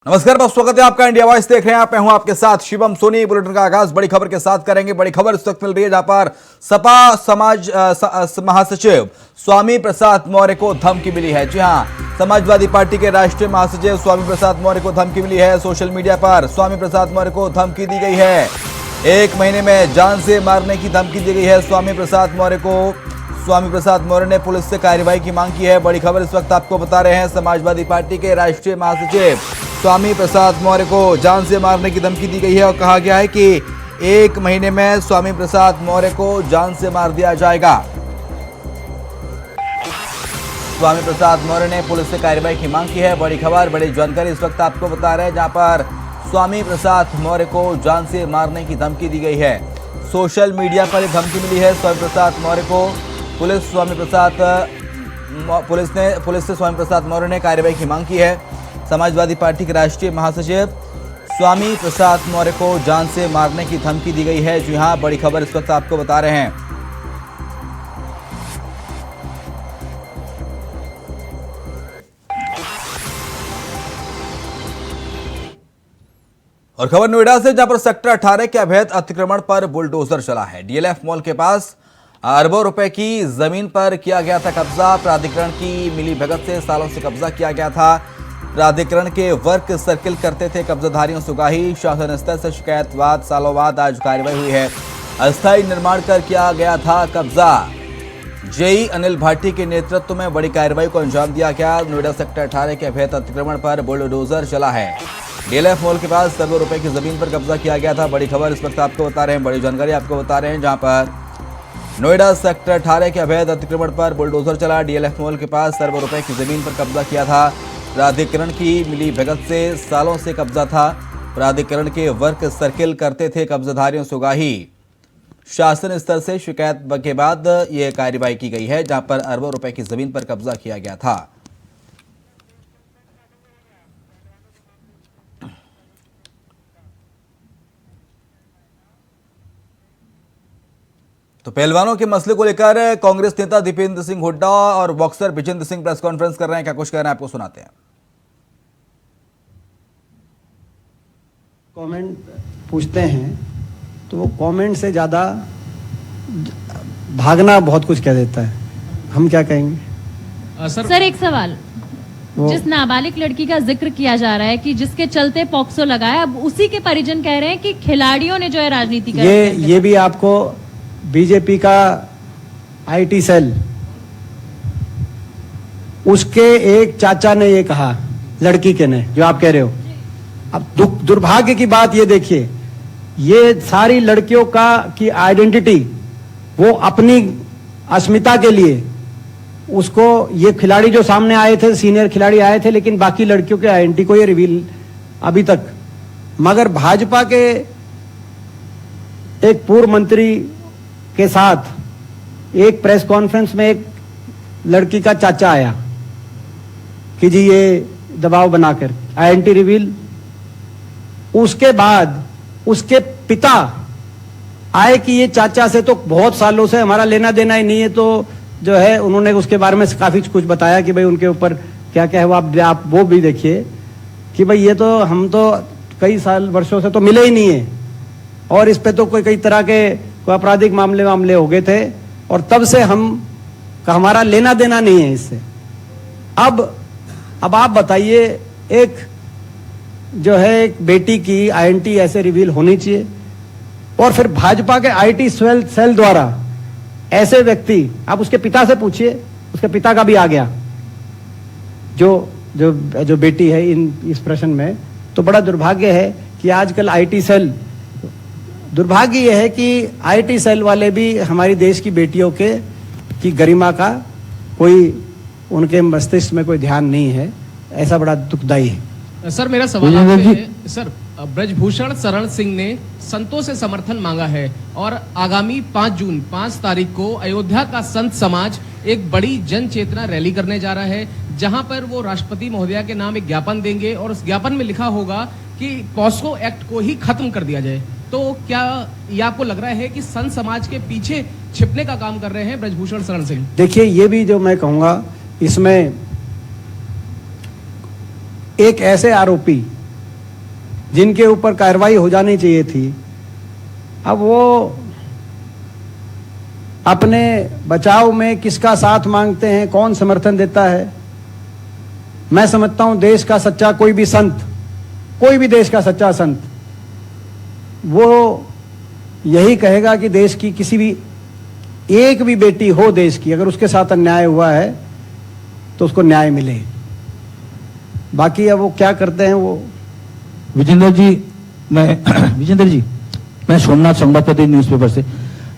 नमस्कार, बहुत स्वागत है आपका। इंडिया वॉइस देख रहे हैं आप। मैं हूं आपके साथ शिवम सोनी। बुलेटिन का आगाज बड़ी खबर के साथ करेंगे। बड़ी खबर इस वक्त मिल रही है जहां पर सपा समाज महासचिव स्वामी प्रसाद मौर्य को धमकी मिली है। जी हां, समाजवादी पार्टी के राष्ट्रीय महासचिव स्वामी प्रसाद मौर्य को धमकी मिली है। सोशल मीडिया पर स्वामी प्रसाद मौर्य को धमकी दी गई है। 1 महीने में जान से मारने की धमकी दी गई है स्वामी प्रसाद मौर्य को। स्वामी प्रसाद मौर्य ने पुलिस से कार्रवाई की मांग की है। बड़ी खबर इस वक्त आपको बता रहे हैं। समाजवादी पार्टी के राष्ट्रीय महासचिव स्वामी प्रसाद मौर्य को जान से मारने की धमकी दी गई है और कहा गया है कि 1 महीने में स्वामी प्रसाद मौर्य को जान से मार दिया जाएगा। स्वामी प्रसाद मौर्य ने पुलिस से कार्रवाई की मांग की है। बड़ी खबर, बड़ी जानकारी इस वक्त आपको बता रहे हैं जहां पर स्वामी प्रसाद मौर्य को जान से मारने की धमकी दी गई है। सोशल मीडिया पर धमकी मिली है स्वामी प्रसाद मौर्य को। पुलिस से स्वामी प्रसाद मौर्य ने कार्रवाई की मांग की है। समाजवादी पार्टी के राष्ट्रीय महासचिव स्वामी प्रसाद मौर्य को जान से मारने की धमकी दी गई है। जी हां, बड़ी खबर इस वक्त आपको बता रहे हैं। और खबर नोएडा से, जहां पर सेक्टर 18 के अवैध अतिक्रमण पर बुलडोजर चला है। डीएलएफ मॉल के पास अरबों रुपए की जमीन पर किया गया था कब्जा। प्राधिकरण की मिलीभगत से सालों से कब्जा किया गया था। प्राधिकरण के वर्क सर्किल करते थे कब्जाधारियों से उगाही। शासन स्तर से शिकायत बाद सालों बाद आज कार्रवाई हुई है। अस्थायी निर्माण कर किया गया था कब्जा। जेई अनिल भाटी के नेतृत्व में बड़ी कार्रवाई को अंजाम दिया गया। नोएडा सेक्टर 18 के अवैध अतिक्रमण पर बुलडोजर चला है। डीएलएफ मॉल के पास करोड़ों रुपए की जमीन पर कब्जा किया गया था। बड़ी खबर इस वक्त आपको बता रहे हैं, बड़ी जानकारी आपको बता रहे हैं जहां पर नोएडा सेक्टर 18 के अवैध अतिक्रमण पर बुलडोजर चला। डीएलएफ मॉल के पास करोड़ों रुपए की जमीन पर कब्जा किया था। प्राधिकरण की मिलीभगत से सालों से कब्जा था। प्राधिकरण के वर्क सर्किल करते थे कब्जाधारियों से उगाही। शासन स्तर से शिकायत के बाद यह कार्रवाई की गई है जहां पर अरबों रुपए की जमीन पर कब्जा किया गया था। तो पहलवानों के मसले को लेकर कांग्रेस नेता दीपेंद्र सिंह हुड्डा और boxer Vijender Singh press conference कर रहे हैं। क्या कुछ कह रहे हैं आपको सुनाते हैं। कमेंट पूछते हैं तो वो कमेंट से ज़्यादा भागना बहुत कुछ कह देता है। हम क्या कहेंगे? सर एक सवाल, जिस नाबालिग लड़की का जिक्र किया जा रहा है कि जिसके चलते पॉक्सो लगाया, अब उसी के परिजन कह रहे हैं कि खिलाड़ियों ने जो है राजनीति कर ये भी आपको बीजेपी का आईटी सेल, उसके एक चाचा ने ये कहा लड़की के ने, जो आप कह रहे हो। अब दुर्भाग्य की बात ये देखिए, ये सारी लड़कियों की आइडेंटिटी वो अपनी अस्मिता के लिए, उसको ये खिलाड़ी जो सामने आए थे, सीनियर खिलाड़ी आए थे, लेकिन बाकी लड़कियों के आइडेंटिटी को ये रिवील अभी तक। मगर भाजपा के एक पूर्व मंत्री के साथ एक प्रेस कॉन्फ्रेंस में एक लड़की का चाचा आया कि जी ये दबाव बनाकर आइडेंटिटी रिवील। उसके बाद उसके पिता आए कि ये चाचा से तो बहुत सालों से हमारा लेना देना ही नहीं है, तो जो है उन्होंने उसके बारे में काफी कुछ बताया कि भाई उनके ऊपर क्या क्या है। वो आप वो भी देखिए कि भाई ये तो हम तो कई साल वर्षों से तो मिले ही नहीं है, और इस पे तो कई तरह के आपराधिक मामले हो गए थे, और तब से हमारा लेना देना नहीं है इससे। अब आप बताइए, एक जो है एक बेटी की आईडेंटिटी ऐसे रिवील होनी चाहिए, और फिर भाजपा के आईटी सेल द्वारा ऐसे व्यक्ति, आप उसके पिता से पूछिए, उसके पिता का भी आ गया जो बेटी है इस प्रश्न में। तो बड़ा दुर्भाग्य है कि आजकल आईटी सेल, दुर्भाग्य यह है कि आईटी सेल वाले भी हमारी देश की बेटियों की गरिमा का कोई उनके मस्तिष्क में कोई ध्यान नहीं है। ऐसा बड़ा दुखदाई है। सर मेरा सवाल आपसे है, सर ब्रजभूषण शरण सिंह ने संतों से समर्थन मांगा है और आगामी 5 तारीख को अयोध्या का संत समाज एक बड़ी जन चेतना रैली करने जा रहा है, जहां पर वो राष्ट्रपति महोदया के नाम एक ज्ञापन देंगे और उस ज्ञापन में लिखा होगा कि पॉस्को एक्ट को ही खत्म कर दिया जाए। तो क्या ये आपको लग रहा है कि संत समाज के पीछे छिपने का काम कर रहे हैं ब्रजभूषण शरण सिंह? देखिए, ये भी जो मैं कहूंगा, इसमें एक ऐसे आरोपी जिनके ऊपर कार्रवाई हो जानी चाहिए थी, अब वो अपने बचाव में किसका साथ मांगते हैं, कौन समर्थन देता है। मैं समझता हूं देश का सच्चा कोई भी संत, कोई भी देश का सच्चा संत वो यही कहेगा कि देश की किसी भी एक भी बेटी हो देश की, अगर उसके साथ अन्याय हुआ है तो उसको न्याय मिले। बाकी अब वो क्या करते हैं वो। विजेंद्र जी मैं सोमनाथ संवाद पत्र न्यूज़पेपर से।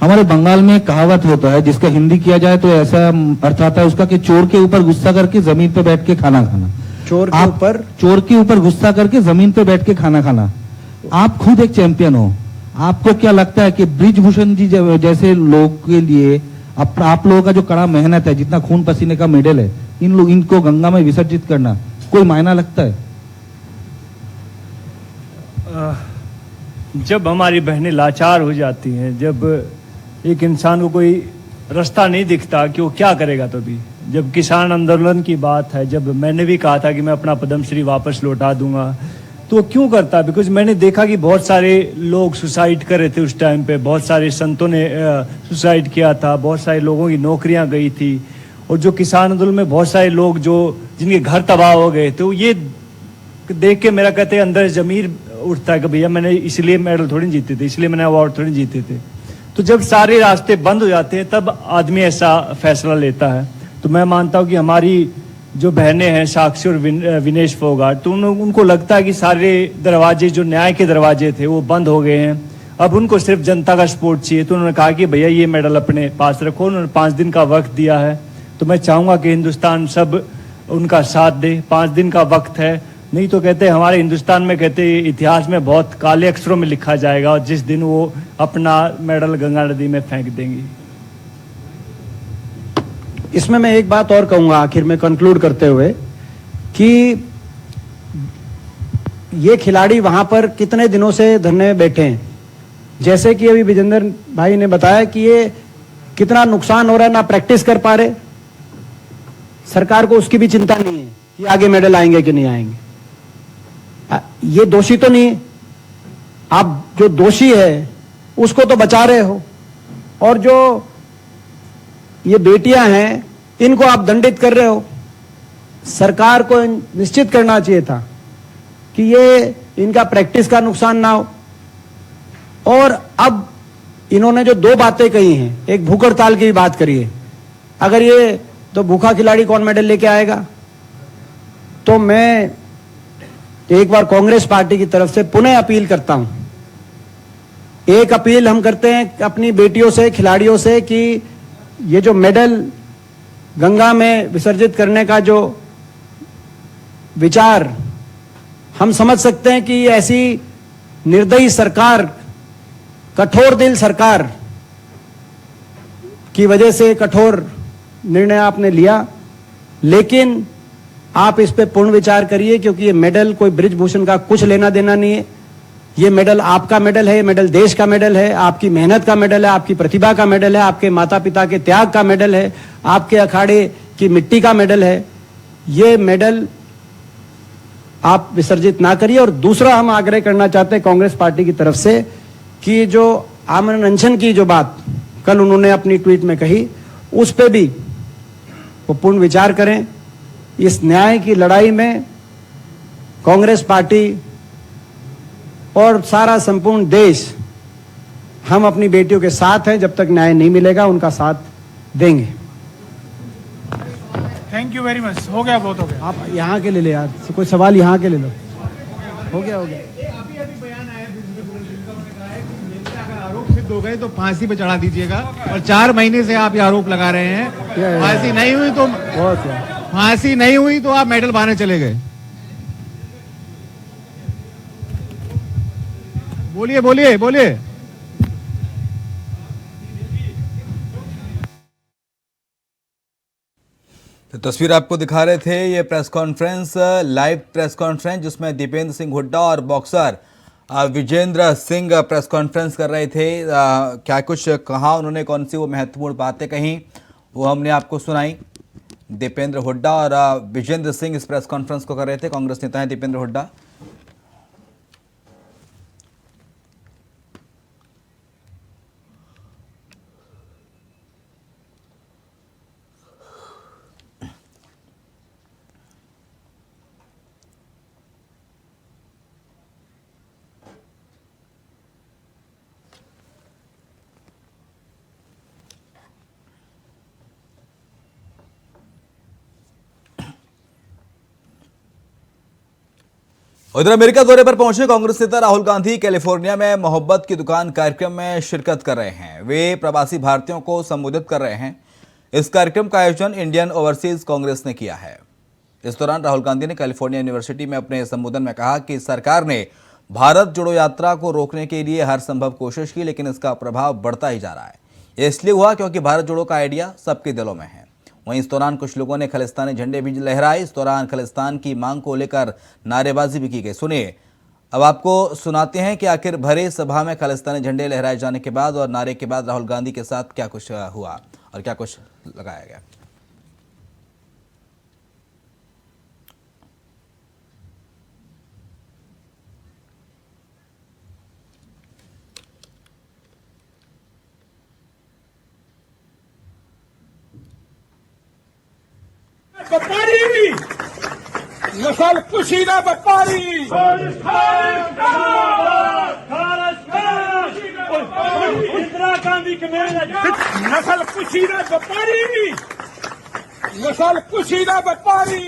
हमारे बंगाल में एक कहावत होता है जिसका हिंदी किया जाए तो ऐसा अर्थ आता है उसका कि चोर के ऊपर गुस्सा करके जमीन पे बैठ के खाना खाना। चोर के ऊपर गुस्सा करके जमीन पे बैठ के खाना खाना। आप खुद एक चैंपियन हो, आपको क्या लगता है कि ब्रिजभूषण जी जैसे लोग के लिए आप लोगों का जो कड़ा मेहनत है, जितना खून पसीने का मेडल है, इनको गंगा में विसर्जित करना कोई मायना लगता है? जब हमारी बहनें लाचार हो जाती हैं, जब एक इंसान को कोई रास्ता नहीं दिखता कि वो क्या करेगा, तो भी जब किसान आंदोलन की बात है, जब मैंने भी कहा था कि मैं अपना पद्मश्री वापस लौटा दूंगा, तो वो क्यों करता? बिकॉज मैंने देखा कि बहुत सारे लोग सुसाइड कर रहे थे उस टाइम पे, बहुत सारे संतों ने सुसाइड किया था, बहुत सारे लोगों की नौकरियां गई थी, और जो किसान आंदोलन में बहुत सारे लोग जो जिनके घर तबाह हो गए, तो ये देख के मेरा कहते हैं अंदर जमीर उठता है कि भैया मैंने इसलिए मेडल थोड़ी जीते थे, इसलिए मैंने अवार्ड थोड़ी जीते थे। तो जब सारे रास्ते बंद हो जाते हैं तब आदमी ऐसा फैसला लेता है। तो मैं मानता हूँ कि हमारी जो बहनें हैं साक्षी और विनेश फोगाट, तो उनको लगता है कि सारे दरवाजे जो न्याय के दरवाजे थे वो बंद हो गए हैं, अब उनको सिर्फ जनता का सपोर्ट चाहिए। तो उन्होंने कहा कि भैया ये मेडल अपने पास रखो। उन्होंने 5 दिन का वक्त दिया है, तो मैं चाहूँगा कि हिंदुस्तान सब उनका साथ दे। 5 दिन का वक्त है, नहीं तो कहते हमारे हिंदुस्तान में कहते इतिहास में बहुत काले अक्षरों में लिखा जाएगा, और जिस दिन वो अपना मेडल गंगा नदी में फेंक देंगी। इसमें मैं एक बात और कहूंगा आखिर में कंक्लूड करते हुए कि ये खिलाड़ी वहां पर कितने दिनों से धरने में बैठे हैं। जैसे कि अभी विजेंद्र भाई ने बताया कि ये कितना नुकसान हो रहा है, ना प्रैक्टिस कर पा रहे। सरकार को उसकी भी चिंता नहीं है कि आगे मेडल आएंगे कि नहीं आएंगे। ये दोषी तो नहीं है, आप जो दोषी है उसको तो बचा रहे हो, और जो ये बेटियां हैं इनको आप दंडित कर रहे हो। सरकार को निश्चित करना चाहिए था कि ये इनका प्रैक्टिस का नुकसान ना हो। और अब इन्होंने जो 2 बातें कही हैं, एक भूख हड़ताल की भी बात करी है, अगर ये तो भूखा खिलाड़ी कौन मेडल लेके आएगा? तो मैं एक बार कांग्रेस पार्टी की तरफ से पुनः अपील करता हूं। एक अपील हम करते हैं अपनी बेटियों से, खिलाड़ियों से, कि ये जो मेडल गंगा में विसर्जित करने का जो विचार, हम समझ सकते हैं कि ऐसी निर्दयी सरकार, कठोर दिल सरकार की वजह से कठोर निर्णय आपने लिया, लेकिन आप इस पे पूर्ण विचार करिए, क्योंकि ये मेडल कोई ब्रिजभूषण का कुछ लेना देना नहीं है। ये मेडल आपका मेडल है, ये मेडल देश का मेडल है, आपकी मेहनत का मेडल है, आपकी प्रतिभा का मेडल है, आपके माता पिता के त्याग का मेडल है, आपके अखाड़े की मिट्टी का मेडल है। ये मेडल आप विसर्जित ना करिए। और दूसरा हम आग्रह करना चाहते हैं कांग्रेस पार्टी की तरफ से कि जो आमरण अनशन की जो बात कल उन्होंने अपनी ट्वीट में कही, उस पे भी वो पूर्ण विचार करें। इस न्याय की लड़ाई में कांग्रेस पार्टी और सारा संपूर्ण देश, हम अपनी बेटियों के साथ हैं। जब तक न्याय नहीं मिलेगा उनका साथ देंगे। Thank you very much. हो गया, बहुत हो गया। आप यहाँ के ले ले यार, कोई सवाल यहाँ के ले लो। हो गया। अभी बयान आया अगर आरोप सिद्ध हो गए तो फांसी पे चढ़ा दीजिएगा, और 4 महीने से आप ये आरोप लगा रहे हैं। फांसी नहीं हुई तो फांसी नहीं हुई तो आप मेडल पाने चले गए। बोलिए बोलिए बोलिए। तो तस्वीर आपको दिखा रहे थे, ये press conference, live press conference, जिसमें दीपेंद्र सिंह हुड्डा और boxer Vijender Singh press conference कर रहे थे। क्या कुछ कहा उन्होंने, कौन सी वो महत्वपूर्ण बातें कहीं, वो हमने आपको सुनाई। दीपेंद्र हुड्डा और विजेंद्र सिंह इस प्रेस कॉन्फ्रेंस को कर रहे थे, कांग्रेस नेता हैं दीपेंद्र हुड्डा। उधर अमेरिका दौरे पर पहुंचे कांग्रेस नेता राहुल गांधी कैलिफोर्निया में मोहब्बत की दुकान कार्यक्रम में शिरकत कर रहे हैं। वे प्रवासी भारतीयों को संबोधित कर रहे हैं। इस कार्यक्रम का आयोजन इंडियन ओवरसीज कांग्रेस ने किया है। इस दौरान राहुल गांधी ने कैलिफोर्निया यूनिवर्सिटी में अपने संबोधन में कहा कि सरकार ने भारत जोड़ो यात्रा को रोकने के लिए हर संभव कोशिश की, लेकिन इसका प्रभाव बढ़ता ही जा रहा है। यह इसलिए हुआ क्योंकि भारत जोड़ो का आइडिया सबके दिलों में है। वहीं इस दौरान कुछ लोगों ने खालिस्तानी झंडे भी लहराए। इस दौरान खालिस्तान की मांग को लेकर नारेबाजी भी की गई। सुनिए, अब आपको सुनाते हैं कि आखिर भरे सभा में खालिस्तानी झंडे लहराए जाने के बाद और नारे के बाद राहुल गांधी के साथ क्या कुछ हुआ और क्या कुछ लगाया गया। व्यापारी नस्ल कुशीदा व्यापारी इंदिरा गांधी के नस्ल कुशीदा व्यापारी नस्ल कुशीदा व्यापारी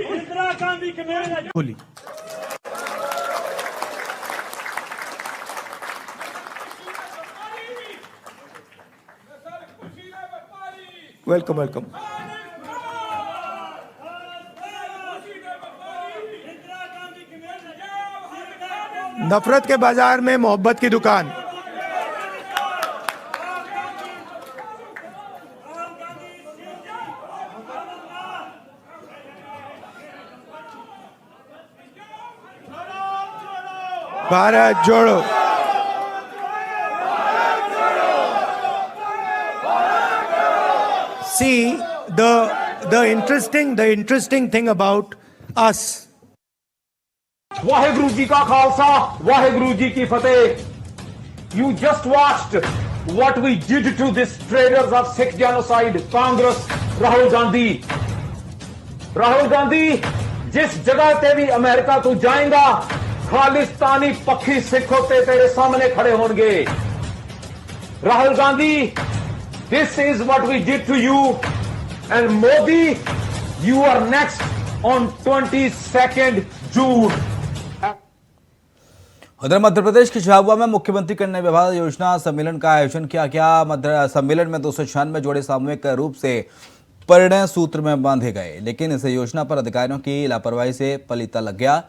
इंदिरा गांधी के बोली। Welcome welcome. नफरत के बाजार में मोहब्बत की दुकान। भारत जोड़ो। See, the interesting thing about us. Waheguru ji का खालसा, वाहेगुरु जी की फतेह। You just watched what we did to these traitors of Sikh genocide, Congress, Rahul Gandhi. Rahul Gandhi, जिस जगह ते भी अमेरिका तू जाएगा, खालिस्तानी पक्षी सिख होते तेरे सामने खड़े होंगे। Rahul Gandhi, this is what we did to you, and Modi, you are next on 22nd June. उधर मध्य प्रदेश के झाबुआ में मुख्यमंत्री कन्या विवाह योजना सम्मेलन का आयोजन किया गया। मध्य सम्मेलन में 296 जोड़े सामूहिक रूप से परिणय सूत्र में बांधे गए, लेकिन इस योजना पर अधिकारियों की लापरवाही से पलीता लग गया।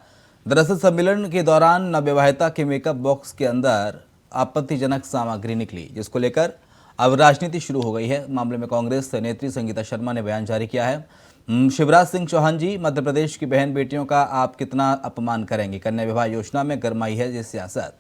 दरअसल सम्मेलन के दौरान नवविवाहिता के मेकअप बॉक्स के अंदर आपत्तिजनक सामग्री निकली, जिसको लेकर अब राजनीति शुरू हो गई है। मामले में कांग्रेस नेत्री संगीता शर्मा ने बयान जारी किया है। शिवराज सिंह चौहान जी, मध्य प्रदेश की बहन बेटियों का आप कितना अपमान करेंगे। कन्या विवाह योजना में गरमाई है ये सियासत।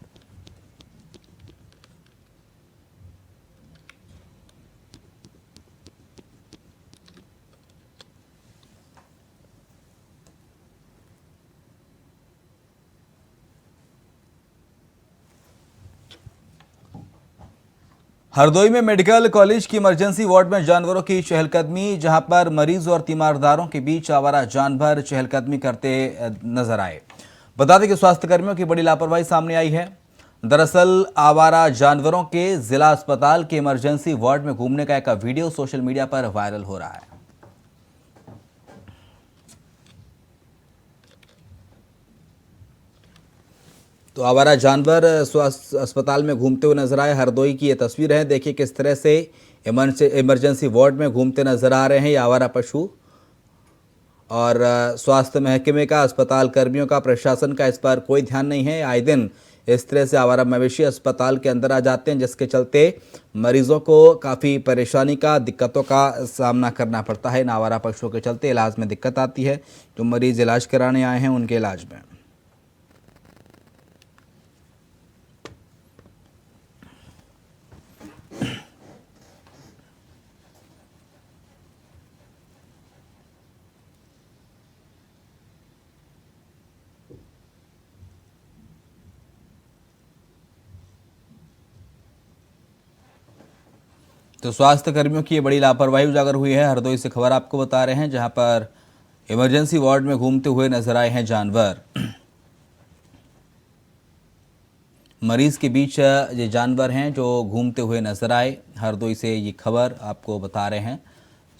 हरदोई में मेडिकल कॉलेज की इमरजेंसी वार्ड में जानवरों की चहलकदमी, जहां पर मरीज और तीमारदारों के बीच आवारा जानवर चहलकदमी करते नजर आए। बता दें कि स्वास्थ्य कर्मियों की बड़ी लापरवाही सामने आई है। दरअसल आवारा जानवरों के जिला अस्पताल के इमरजेंसी वार्ड में घूमने का एक वीडियो सोशल मीडिया पर वायरल हो रहा है। तो आवारा जानवर स्वास्थ्य अस्पताल में घूमते हुए नजर आए। हरदोई की ये तस्वीर है। देखिए किस तरह से इमरजेंसी वार्ड में घूमते नजर आ रहे हैं ये आवारा पशु। और स्वास्थ्य महकमे का, अस्पताल कर्मियों का, प्रशासन का इस पर कोई ध्यान नहीं है। आए दिन इस तरह से आवारा मवेशी अस्पताल के अंदर आ जाते हैं, जिसके चलते मरीजों को काफ़ी परेशानी का, दिक्कतों का सामना करना पड़ता है। इन आवारा पशुओं के चलते इलाज में दिक्कत आती है। जो मरीज इलाज कराने आए हैं उनके इलाज में। तो स्वास्थ्य कर्मियों की ये बड़ी लापरवाही उजागर हुई है। हरदोई से खबर आपको बता रहे हैं, जहां पर इमरजेंसी वार्ड में घूमते हुए नजर आए हैं जानवर। मरीज के बीच ये जानवर हैं जो घूमते हुए नजर आए। हरदोई से ये खबर आपको बता रहे हैं।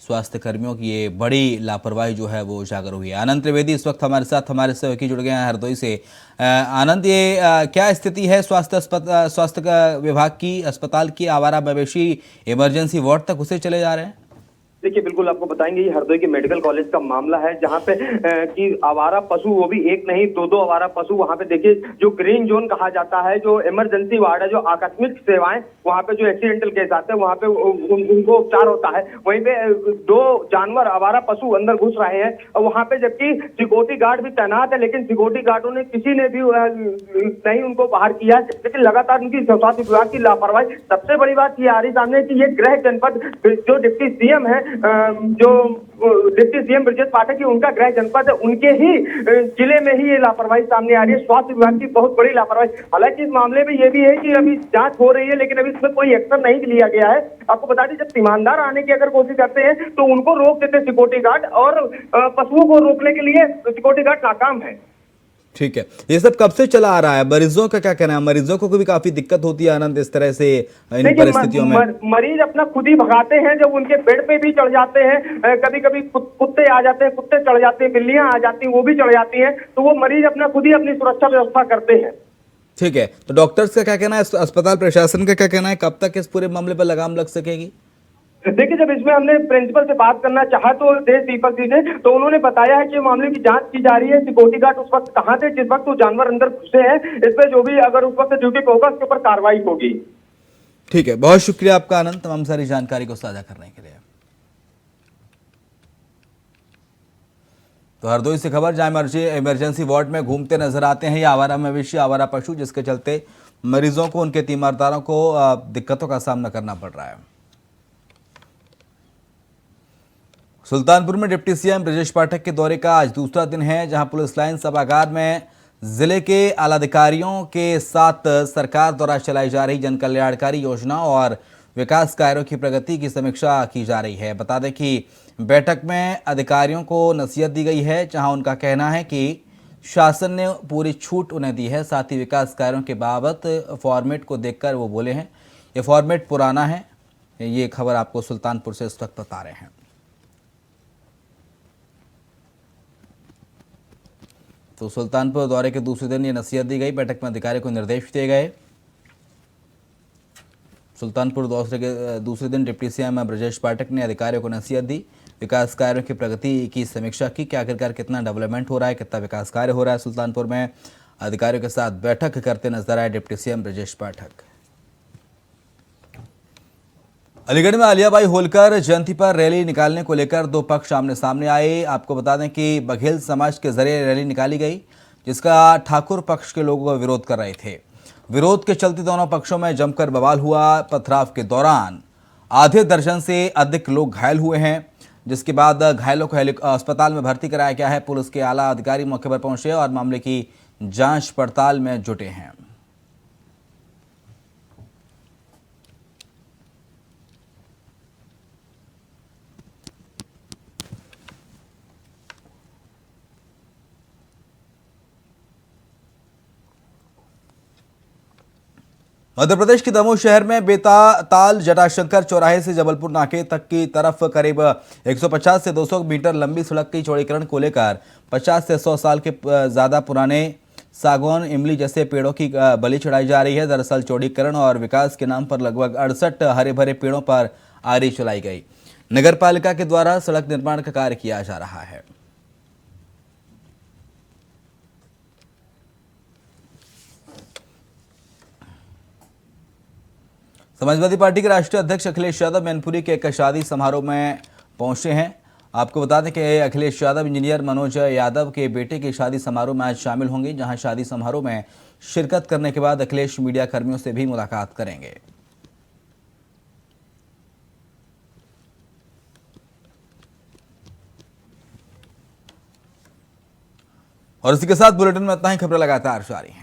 स्वास्थ्य कर्मियों की ये बड़ी लापरवाही जो है वो उजागर हुई है। आनंद त्रिवेदी इस वक्त हमारे साथ हमारे सहयोगी जुड़ गए हैं हरदोई से। आनंद, ये क्या स्थिति है स्वास्थ्य विभाग की, अस्पताल की? आवारा मवेशी इमरजेंसी वार्ड तक उसे चले जा रहे हैं? देखिए, बिल्कुल आपको बताएंगे, ये हरदोई के मेडिकल कॉलेज का मामला है, जहां पे कि आवारा पशु, वो भी एक नहीं दो आवारा पशु वहां पे देखिए, जो ग्रीन जोन कहा जाता है, जो इमरजेंसी वार्ड है, जो आकस्मिक सेवाएं, वहां पे जो एक्सीडेंटल केस आते हैं वहां पे उनको उपचार होता है, वहीं पे 2 जानवर आवारा पशु अंदर घुस रहे हैं और वहां पे, जबकि सिक्योरिटी गार्ड भी तैनात है, लेकिन सिक्योरिटी गार्डों ने किसी ने भी नहीं उनको बाहर किया, लेकिन लगातार उनकी स्वास्थ्य विभाग की लापरवाही। सबसे बड़ी बात ये आ रही सामने कि ये गृह जनपद, जो डिप्टी सीएम है, जो डिप्टी सीएम ब्रजेश पाठक की उनका गृह जनपद है, उनके ही जिले में ही ये लापरवाही सामने आ रही है, स्वास्थ्य विभाग की बहुत बड़ी लापरवाही। हालांकि इस मामले में ये भी है कि अभी जांच हो रही है, लेकिन अभी इसमें कोई एक्शन नहीं लिया गया है। आपको बता दें, जब ईमानदार आने की अगर कोशिश करते हैं तो उनको रोक देते सिक्योरिटी गार्ड, और पशुओं को रोकने के लिए सिक्योरिटी गार्ड नाकाम है। ठीक है, ये सब कब से चला आ रहा है? मरीजों का क्या कहना है? मरीजों को भी काफी दिक्कत होती है आनंद इस तरह से इन परिस्थितियों में? मरीज अपना खुद ही भगाते हैं, जब उनके बेड पे भी चढ़ जाते हैं, कभी कभी कुत्ते आ जाते हैं, कुत्ते चढ़ जाते हैं, बिल्लियां आ जाती हैं, वो भी चढ़ जाती हैं, तो वो मरीज अपना खुद ही अपनी सुरक्षा व्यवस्था करते हैं। ठीक है, तो डॉक्टर्स का क्या कहना है, अस्पताल प्रशासन का क्या कहना है, कब तक इस पूरे मामले पर लगाम लग सकेगी? देखिए, जब इसमें हमने प्रिंसिपल से बात करना चाहा तो देश दीपक जी ने, तो उन्होंने बताया है कि मामले की जांच की जा रही है। सिक्योरिटी गार्ड उस वक्त कहां थे जिस वक्त वो जानवर अंदर घुसे हैं, इस पे जो भी अगर उस वक्त ड्यूटी पे होगा उसके ऊपर कार्रवाई होगी। ठीक है, बहुत शुक्रिया आपका आनंद, तमाम सारी जानकारी को साझा करने के लिए। तो हरदोई से खबर, जहां इमरजेंसी वार्ड में घूमते नजर आते हैं ये आवारा मवेशी, आवारा पशु, जिसके चलते मरीजों को, उनके तीमारदारों को दिक्कतों का सामना करना पड़ रहा है। सुल्तानपुर में डिप्टी सीएम ब्रजेश पाठक के दौरे का आज दूसरा दिन है, जहां पुलिस लाइन सभागार में जिले के आलाधिकारियों के साथ सरकार द्वारा चलाई जा रही जन कल्याणकारी योजनाओं और विकास कार्यों की प्रगति की समीक्षा की जा रही है। बता दें कि बैठक में अधिकारियों को नसीहत दी गई है, जहां उनका कहना है कि शासन ने पूरी छूट उन्हें दी है। साथ ही विकास कार्यों के बाबत फॉर्मेट को देखकर वो बोले हैं ये फॉर्मेट पुराना है। ये खबर आपको सुल्तानपुर से इस वक्त बता रहे हैं। तो सुल्तानपुर दौरे के दूसरे दिन ये नसीहत दी गई, बैठक में अधिकारियों को निर्देश दिए गए। सुल्तानपुर दौरे के दूसरे दिन डिप्टी सीएम ब्रजेश पाठक ने अधिकारियों को नसीहत दी, विकास कार्यों की प्रगति की समीक्षा की कि आखिरकार कितना डेवलपमेंट हो रहा है, कितना विकास कार्य हो रहा है। सुल्तानपुर में अधिकारियों के साथ बैठक करते नजर आए डिप्टी सीएम ब्रजेश पाठक। अलीगढ़ में आलियाबाई होलकर जयंती पर रैली निकालने को लेकर 2 पक्ष आमने सामने आए। आपको बता दें कि बघेल समाज के जरिए रैली निकाली गई, जिसका ठाकुर पक्ष के लोग विरोध कर रहे थे। विरोध के चलते दोनों पक्षों में जमकर बवाल हुआ। पथराव के दौरान आधे दर्जन से अधिक लोग घायल हुए हैं, जिसके बाद घायलों को अस्पताल में भर्ती कराया गया है। पुलिस के आला अधिकारी मौके पर पहुंचे और मामले की जांच पड़ताल में जुटे हैं। मध्य प्रदेश के दमोह शहर में बेताल जटाशंकर चौराहे से जबलपुर नाके तक की तरफ करीब 150 से 200 मीटर लंबी सड़क की चौड़ीकरण को लेकर 50 से 100 साल के ज्यादा पुराने सागौन, इमली जैसे पेड़ों की बलि चढ़ाई जा रही है। दरअसल चौड़ीकरण और विकास के नाम पर लगभग 68 हरे भरे पेड़ों पर आरी चलाई गई। नगर पालिका के द्वारा सड़क निर्माण का कार्य किया जा रहा है। समाजवादी पार्टी के राष्ट्रीय अध्यक्ष अखिलेश यादव मैनपुरी के एक शादी समारोह में पहुंचे हैं। आपको बता दें कि अखिलेश यादव इंजीनियर मनोज यादव के बेटे के शादी समारोह में आज शामिल होंगे, जहां शादी समारोह में शिरकत करने के बाद अखिलेश मीडिया कर्मियों से भी मुलाकात करेंगे। और इसी के साथ बुलेटिन में इतना ही। खबरें लगातार जारी हैं।